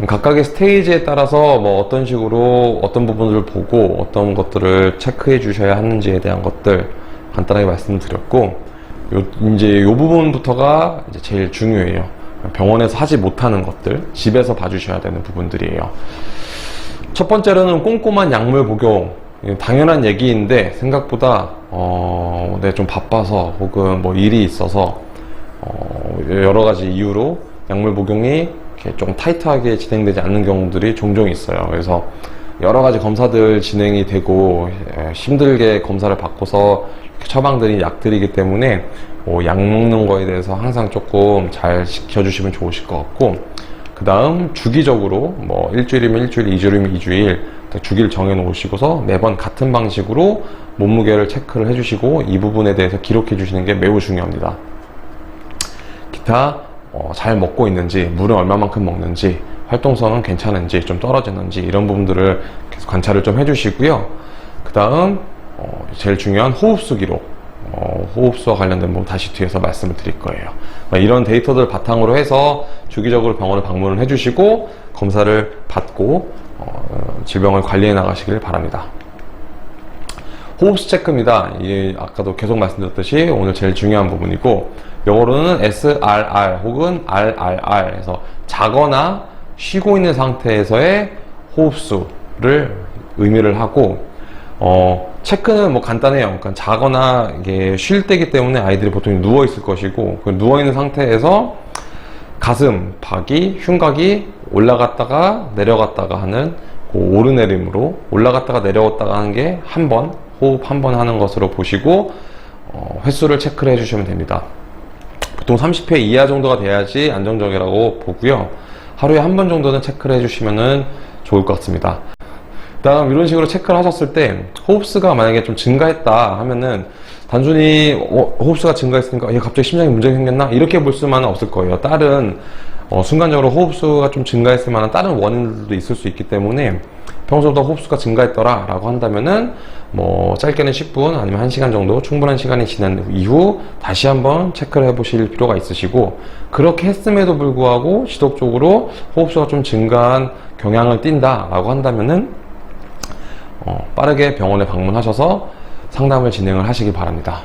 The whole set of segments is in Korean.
각각의 스테이지에 따라서 뭐 어떤 식으로 어떤 부분을 보고 어떤 것들을 체크해 주셔야 하는지에 대한 것들 간단하게 말씀드렸고, 이제 요 부분부터가 이제 제일 중요해요. 병원에서 하지 못하는 것들, 집에서 봐주셔야 되는 부분들이에요. 첫 번째로는 꼼꼼한 약물 복용. 당연한 얘기인데 생각보다 내가 좀 바빠서 혹은 뭐 일이 있어서 여러 가지 이유로 약물 복용이 이렇게 좀 타이트하게 진행되지 않는 경우들이 종종 있어요. 그래서 여러 가지 검사들 진행이 되고 힘들게 검사를 받고서 처방드린 약들이기 때문에 약 먹는 거에 대해서 항상 조금 잘 지켜주시면 좋으실 것 같고, 그 다음 주기적으로 뭐 일주일이면 일주일, 2주일이면 2주일 주기를 정해 놓으시고서 매번 같은 방식으로 몸무게를 체크를 해주시고 이 부분에 대해서 기록해 주시는 게 매우 중요합니다. 기타 잘 먹고 있는지, 물은 얼마만큼 먹는지, 활동성은 괜찮은지, 좀 떨어지는지 이런 부분들을 계속 관찰을 좀 해주시고요. 그 다음 제일 중요한 호흡수 기록, 호흡수와 관련된 부분 다시 뒤에서 말씀을 드릴 거예요. 이런 데이터들 바탕으로 해서 주기적으로 병원을 방문을 해주시고 검사를 받고 질병을 관리해 나가시길 바랍니다. 호흡수 체크입니다. 이게 아까도 계속 말씀드렸듯이 오늘 제일 중요한 부분이고, 영어로는 SRR 혹은 RRR 해서 자거나 쉬고 있는 상태에서의 호흡수를 의미를 하고, 체크는 뭐 간단해요. 그러니까 자거나 이게 쉴 때이기 때문에 아이들이 보통 누워 있을 것이고, 누워 있는 상태에서 가슴, 박이, 흉곽이 올라갔다가 내려갔다가 하는 그 오르내림으로 올라갔다가 내려갔다가 하는 게 한 번, 호흡 한 번 하는 것으로 보시고 횟수를 체크를 해주시면 됩니다. 보통 30회 이하 정도가 돼야지 안정적이라고 보고요. 하루에 한 번 정도는 체크를 해주시면 좋을 것 같습니다. 다음 이런 식으로 체크를 하셨을 때 호흡수가 만약에 좀 증가했다 하면은 단순히 호흡수가 증가했으니까 갑자기 심장에 문제가 생겼나? 이렇게 볼 수만은 없을 거예요. 다른 순간적으로 호흡수가 좀 증가했을 만한 다른 원인들도 있을 수 있기 때문에 평소보다 호흡수가 증가했더라 라고 한다면은 뭐 짧게는 10분 아니면 1시간 정도 충분한 시간이 지난 이후 다시 한번 체크를 해 보실 필요가 있으시고, 그렇게 했음에도 불구하고 지속적으로 호흡수가 좀 증가한 경향을 띈다 라고 한다면은 빠르게 병원에 방문하셔서 상담을 진행을 하시기 바랍니다.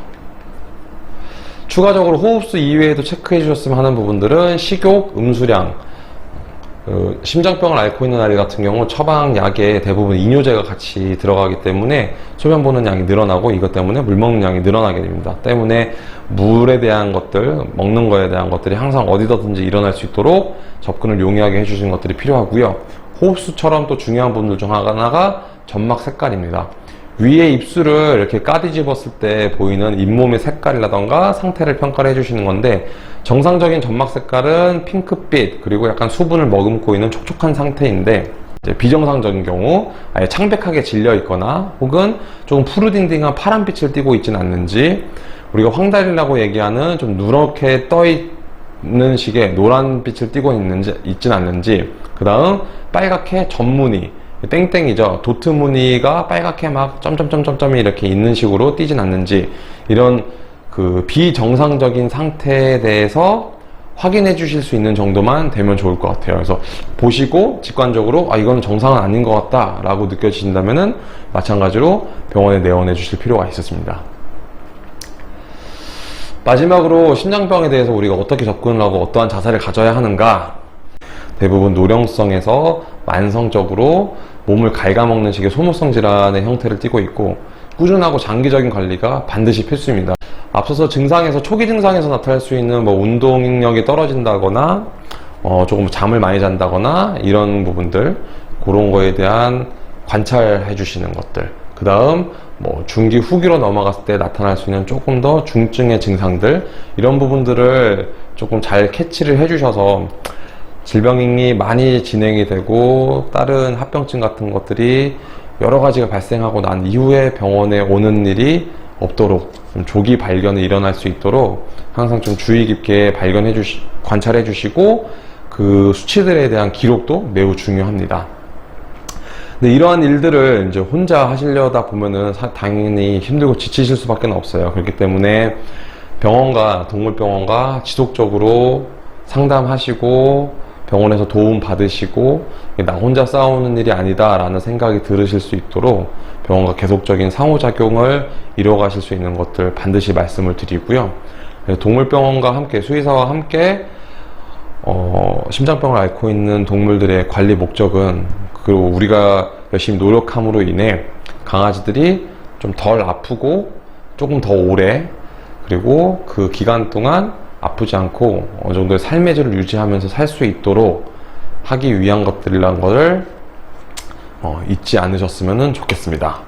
추가적으로 호흡수 이외에도 체크해 주셨으면 하는 부분들은 식욕, 음수량, 심장병을 앓고 있는 아이 같은 경우 처방약에 대부분 이뇨제가 같이 들어가기 때문에 소변 보는 양이 늘어나고 이것 때문에 물 먹는 양이 늘어나게 됩니다. 때문에 물에 대한 것들, 먹는 거에 대한 것들이 항상 어디서든지 일어날 수 있도록 접근을 용이하게 해주시는 것들이 필요하고요. 호흡수처럼 또 중요한 부분들 중 하나가 점막 색깔입니다. 위에 입술을 이렇게 까뒤집었을 때 보이는 잇몸의 색깔이라던가 상태를 평가를 해주시는 건데, 정상적인 점막 색깔은 핑크빛 그리고 약간 수분을 머금고 있는 촉촉한 상태인데, 이제 비정상적인 경우 아예 창백하게 질려 있거나 혹은 조금 푸르딩딩한 파란빛을 띠고 있지는 않는지, 우리가 황달이라고 얘기하는 좀 누렇게 떠 있는 식의 노란빛을 띠고 있지는 않는지, 그 다음 빨갛게 점무늬, 땡땡이죠. 도트 무늬가 빨갛게 막 점점점점점이 이렇게 있는 식으로 띄진 않는지, 이런 그 비정상적인 상태에 대해서 확인해 주실 수 있는 정도만 되면 좋을 것 같아요. 그래서 보시고 직관적으로 이건 정상은 아닌 것 같다 라고 느껴지신다면은 마찬가지로 병원에 내원해 주실 필요가 있었습니다. 마지막으로 심장병에 대해서 우리가 어떻게 접근을 하고 어떠한 자세를 가져야 하는가. 대부분 노령성에서 만성적으로 몸을 갉아먹는 식의 소모성 질환의 형태를 띠고 있고, 꾸준하고 장기적인 관리가 반드시 필수입니다. 앞서서 증상에서 초기 증상에서 나타날 수 있는 뭐 운동력이 떨어진다거나 조금 잠을 많이 잔다거나 이런 부분들, 그런 거에 대한 관찰해 주시는 것들, 그 다음 뭐 중기 후기로 넘어갔을 때 나타날 수 있는 조금 더 중증의 증상들, 이런 부분들을 조금 잘 캐치를 해 주셔서 질병이 많이 진행이 되고 다른 합병증 같은 것들이 여러 가지가 발생하고 난 이후에 병원에 오는 일이 없도록 좀 조기 발견이 일어날 수 있도록 항상 좀 주의 깊게 관찰해 주시고 그 수치들에 대한 기록도 매우 중요합니다. 근데 이러한 일들을 이제 혼자 하시려다 보면은 당연히 힘들고 지치실 수밖에 없어요. 그렇기 때문에 병원과 동물병원과 지속적으로 상담하시고 병원에서 도움 받으시고 나 혼자 싸우는 일이 아니다 라는 생각이 들으실 수 있도록 병원과 계속적인 상호작용을 이뤄가실 수 있는 것들 반드시 말씀을 드리고요. 동물병원과 함께, 수의사와 함께 심장병을 앓고 있는 동물들의 관리 목적은, 그리고 우리가 열심히 노력함으로 인해 강아지들이 좀 덜 아프고 조금 더 오래, 그리고 그 기간 동안 아프지 않고 어느 정도의 삶의 질을 유지하면서 살 수 있도록 하기 위한 것들이라는 것을 잊지 않으셨으면 좋겠습니다.